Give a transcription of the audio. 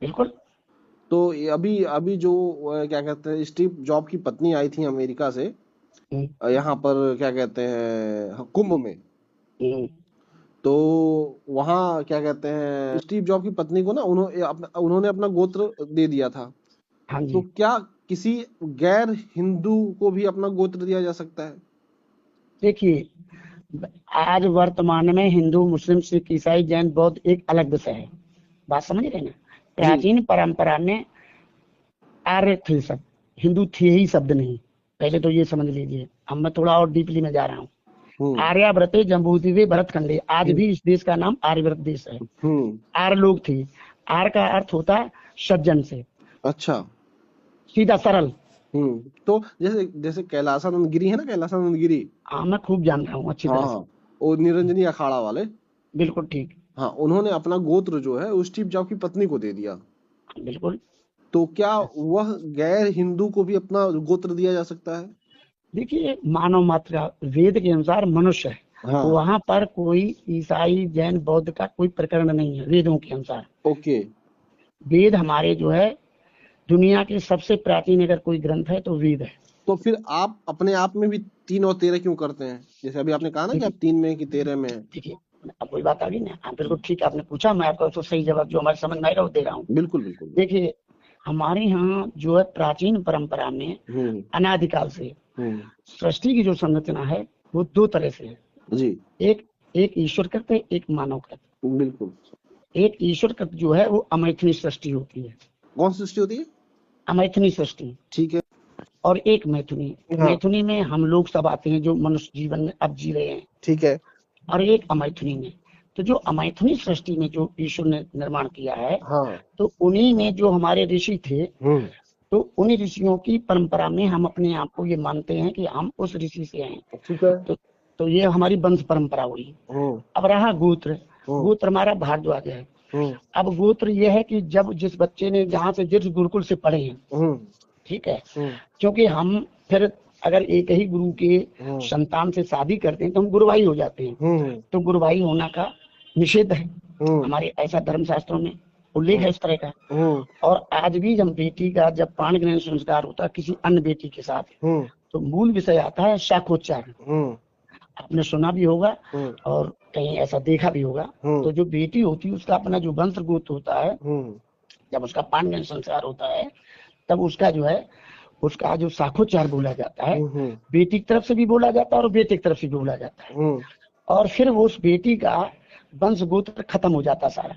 बिल्कुल। तो ये अभी अभी जो क्या कहते हैं, स्टीव जॉब की पत्नी आई थी अमेरिका से, हम्म, यहाँ पर क्या कहते हैं कुंभ में। हम्म, तो वहाँ क्या कहते हैं, स्टीव जॉब की पत्नी को ना उन्होंने अपना गोत्र दे दिया था। हाँ तो जी। क्या किसी गैर हिंदू को भी अपना गोत्र दिया जा सकता है? देखिए, आज वर्तमान में हिंदू, मुस्लिम, सिख, ईसाई, जैन, बौद्ध एक अलग विषय है। बात समझ रहे हैं ना? जी। प्राचीन परंपरा में आर्य थे सब, हिंदू थे ही शब्द नहीं। पहले तो ये समझ लीजिए, अब मैं थोड़ा और डीपली में जा रहा हूँ। हम्म। आर्यावर्ते जम्बूद्वीपे भरतखंडे, आज हम्म। भी इस देश का नाम आर्यवर्त देश है। हम्म। आर्य लोग थे। आर्य का अर्थ होता है सज्जन से, अच्छा। सीधा सरल। तो जैसे जैसे कैलासानंद गिरी है ना, कैलासानंद गिरी। हाँ, मैं खूब जान रहा हूँ अच्छी हाँ तरह हाँ, से। वो निरंजनी अखाड़ा वाले। बिल्कुल ठीक। हाँ, उन्होंने अपना गोत्र जो है उस स्टीव जॉब की पत्नी को दे दिया। बिल्कुल। तो क्या वह गैर हिंदू को भी अपना गोत्र दिया जा सकता है? देखिए, मानव मात्रा वेद के अनुसार मनुष्य है। हाँ। वहां पर कोई ईसाई, जैन, बौद्ध का कोई प्रकरण नहीं है वेदों के अनुसार। ओके। वेद हमारे जो है, दुनिया के सबसे प्राचीन अगर कोई ग्रंथ है तो वेद है। तो फिर आप अपने आप में भी 3 और 13 क्यों करते हैं? जैसे अभी आपने कहा ना कि देखिए, आप 3 में हैं कि 13 में हैं। देखिए, अब वही बात आ गई ना। हाँ, बिल्कुल ठीक आपने पूछा, मैं आपको तो सही जवाब जो हमारे समझ में आएगा वो दे रहा हूँ। बिल्कुल बिल्कुल बिल्कुल। देखिए, हमारे यहाँ जो है प्राचीन परंपरा में हम्म। अनादिकाल से हम्म। सृष्टि की जो संरचना है वो दो तरह से है। जी। एक एक ईश्वर कृत है, एक मानव कृत। बिल्कुल। एक ईश्वर कृत जो है वो अमैथुनी सृष्टि होती है। कौन सी सृष्टि होती है? अमैथुनी सृष्टि। ठीक है। और एक मैथुनी। हाँ। मैथुनी में हम लोग सब आते हैं जो मनुष्य जीवन में अब जी रहे हैं। ठीक है। और एक अमैथुनी में। तो जो अमैथुनी सृष्टि में जो ईश्वर ने निर्माण किया है, हाँ। तो उन्हीं में जो हमारे ऋषि थे, हम्म। तो उन्हीं ऋषियों की परंपरा में हम अपने आप को ये मानते हैं कि हम उस ऋषि से हैं। ठीक है। तो तो ये हमारी वंश परंपरा हुई। हम्म। अब रहा गोत्र। हम्म। गोत्र हमारा भारद्वाज है। हम्म। अब गोत्र ये है कि जब जिस बच्चे ने जहाँ से जिस गुरुकुल से पढ़े हैं, हम्म। ठीक है, हम्म। क्योंकि हम फिर अगर एक ही गुरु के हम्म। संतान से शादी करते हैं तो हम गुरुभाई हो जाते हैं। हम्म। तो गुरुभाई होना का निषेध है हम्म। हमारे, ऐसा धर्मशास्त्रों में उल्लेख है इस तरह का। हम्म। और आज भी जब बेटी का जब पाण ग्रहण संस्कार होता है किसी अन्य बेटी के साथ, हम्म। तो मूल विषय आता है शाखोच्चारण। हम्म। आपने सुना भी होगा हम्म। और कहीं ऐसा देखा भी होगा। हम्म। तो जो बेटी होती है उसका अपना जो वंश गोत्र होता है, हम्म। जब उसका पाण ग्रहण संस्कार होता है, तब उसका जो है, उसका जो शाखोच्चार बोला जाता है, हम्म। बेटी की तरफ से भी बोला जाता है और बेटे की तरफ से भी बोला जाता है। हम्म। और फिर वो उस बेटी का वंश गोत्र खत्म हो जाता सारा।